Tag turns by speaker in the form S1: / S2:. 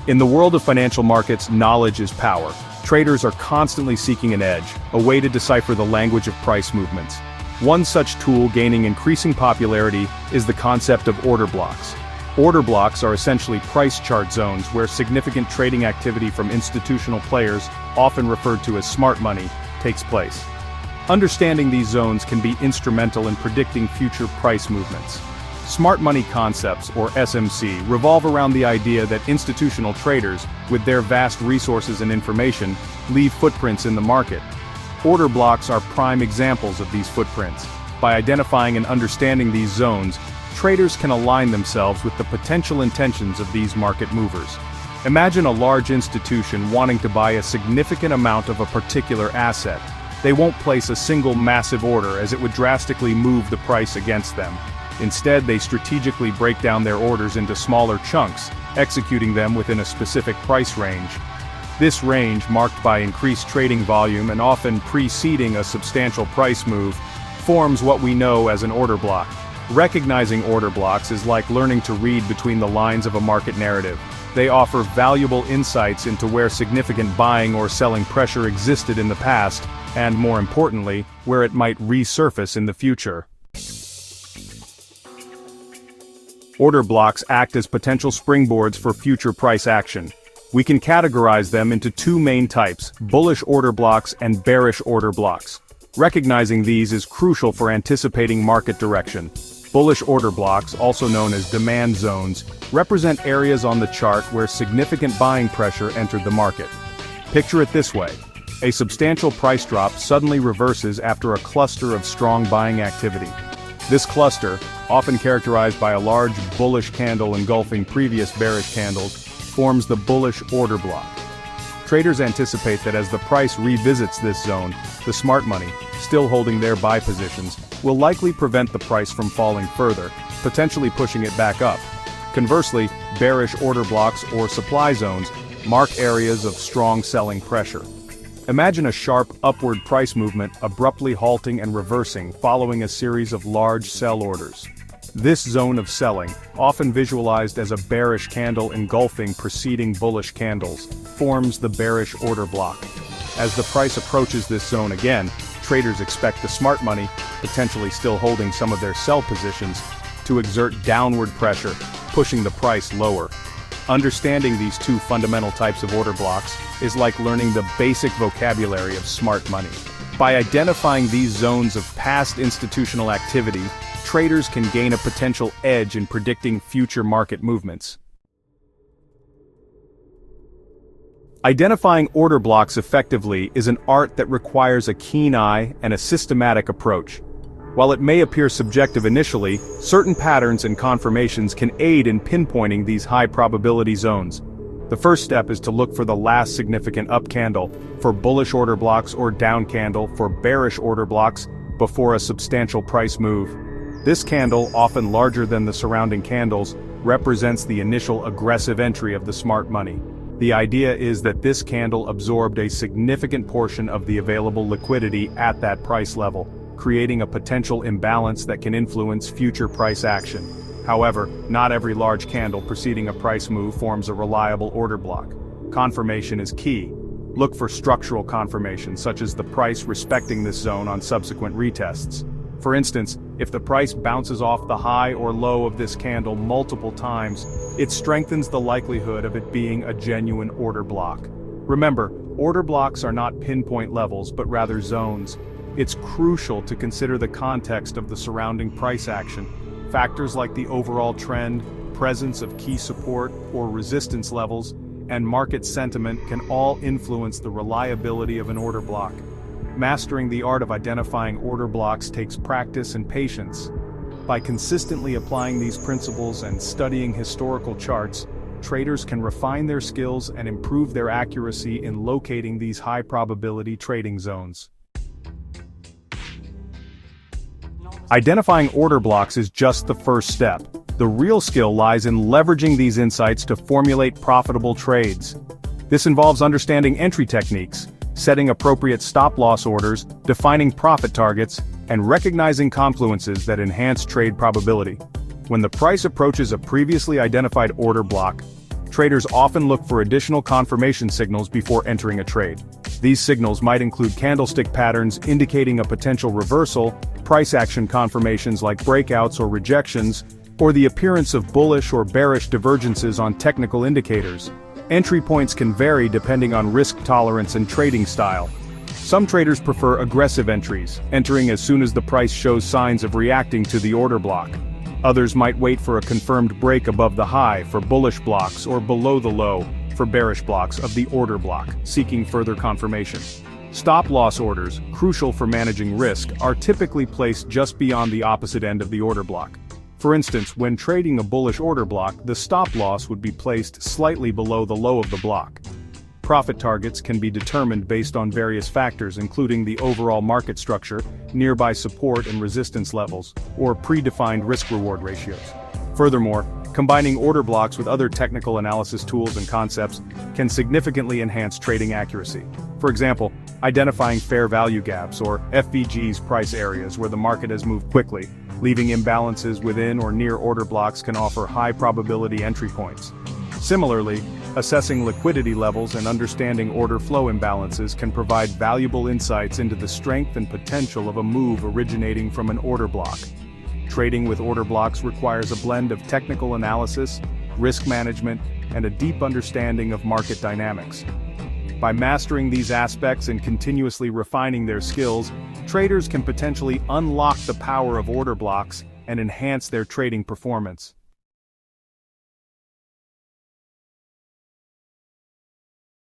S1: In the world of financial markets, knowledge is power. Traders are constantly seeking an edge, a way to decipher the language of price movements. One such tool gaining increasing popularity is the concept of order blocks. Order blocks are essentially price chart zones where significant trading activity from institutional players, often referred to as smart money, takes place. Understanding these zones can be instrumental in predicting future price movements. Smart money concepts, or SMC, revolve around the idea that institutional traders, with their vast resources and information, leave footprints in the market. Order blocks are prime examples of these footprints. By identifying and understanding these zones, traders can align themselves with the potential intentions of these market movers. Imagine a large institution wanting to buy a significant amount of a particular asset. They won't place a single massive order as it would drastically move the price against them. Instead, they strategically break down their orders into smaller chunks, executing them within a specific price range. This range, marked by increased trading volume and often preceding a substantial price move, forms what we know as an order block. Recognizing order blocks is like learning to read between the lines of a market narrative. They offer valuable insights into where significant buying or selling pressure existed in the past, and more importantly, where it might resurface in the future. Order blocks act as potential springboards for future price action. We can categorize them into two main types: bullish order blocks and bearish order blocks. Recognizing these is crucial for anticipating market direction. Bullish order blocks, also known as demand zones, represent areas on the chart where significant buying pressure entered the market. Picture it this way: a substantial price drop suddenly reverses after a cluster of strong buying activity. This cluster, often characterized by a large bullish candle engulfing previous bearish candles, forms the bullish order block. Traders anticipate that as the price revisits this zone, the smart money, still holding their buy positions, will likely prevent the price from falling further, potentially pushing it back up. Conversely, bearish order blocks or supply zones mark areas of strong selling pressure. Imagine a sharp upward price movement abruptly halting and reversing following a series of large sell orders. This zone of selling, often visualized as a bearish candle engulfing preceding bullish candles, forms the bearish order block. As the price approaches this zone again, traders expect the smart money, potentially still holding some of their sell positions, to exert downward pressure, pushing the price lower. Understanding these two fundamental types of order blocks is like learning the basic vocabulary of smart money. By identifying these zones of past institutional activity, traders can gain a potential edge in predicting future market movements. Identifying order blocks effectively is an art that requires a keen eye and a systematic approach. While it may appear subjective initially, certain patterns and confirmations can aid in pinpointing these high-probability zones. The first step is to look for the last significant up candle for bullish order blocks or down candle for bearish order blocks before a substantial price move. This candle, often larger than the surrounding candles, represents the initial aggressive entry of the smart money. The idea is that this candle absorbed a significant portion of the available liquidity at that price level, creating a potential imbalance that can influence future price action. However, not every large candle preceding a price move forms a reliable order block. Confirmation is key. Look for structural confirmation, such as the price respecting this zone on subsequent retests. For instance, if the price bounces off the high or low of this candle multiple times, it strengthens the likelihood of it being a genuine order block. Remember, order blocks are not pinpoint levels but rather zones. It's crucial to consider the context of the surrounding price action. Factors like the overall trend, presence of key support or resistance levels, and market sentiment can all influence the reliability of an order block. Mastering the art of identifying order blocks takes practice and patience. By consistently applying these principles and studying historical charts, traders can refine their skills and improve their accuracy in locating these high-probability trading zones. Identifying order blocks is just the first step. The real skill lies in leveraging these insights to formulate profitable trades. This involves understanding entry techniques, setting appropriate stop-loss orders, defining profit targets, and recognizing confluences that enhance trade probability. When the price approaches a previously identified order block, Traders often look for additional confirmation signals before entering a trade. These signals might include candlestick patterns indicating a potential reversal, price action confirmations like breakouts or rejections, or the appearance of bullish or bearish divergences on technical indicators. Entry points can vary depending on risk tolerance and trading style. Some traders prefer aggressive entries, entering as soon as the price shows signs of reacting to the order block. Others might wait for a confirmed break above the high for bullish blocks or below the low for bearish blocks of the order block, seeking further confirmation. Stop-loss orders, crucial for managing risk, are typically placed just beyond the opposite end of the order block. For instance, when trading a bullish order block, the stop-loss would be placed slightly below the low of the block. Profit targets can be determined based on various factors including the overall market structure, nearby support and resistance levels, or predefined risk-reward ratios. Furthermore, combining order blocks with other technical analysis tools and concepts can significantly enhance trading accuracy. For example, identifying fair value gaps or FVG's price areas where the market has moved quickly, leaving imbalances within or near order blocks can offer high probability entry points. Similarly, assessing liquidity levels and understanding order flow imbalances can provide valuable insights into the strength and potential of a move originating from an order block. Trading with order blocks requires a blend of technical analysis, risk management, and a deep understanding of market dynamics. By mastering these aspects and continuously refining their skills, traders can potentially unlock the power of order blocks and enhance their trading performance.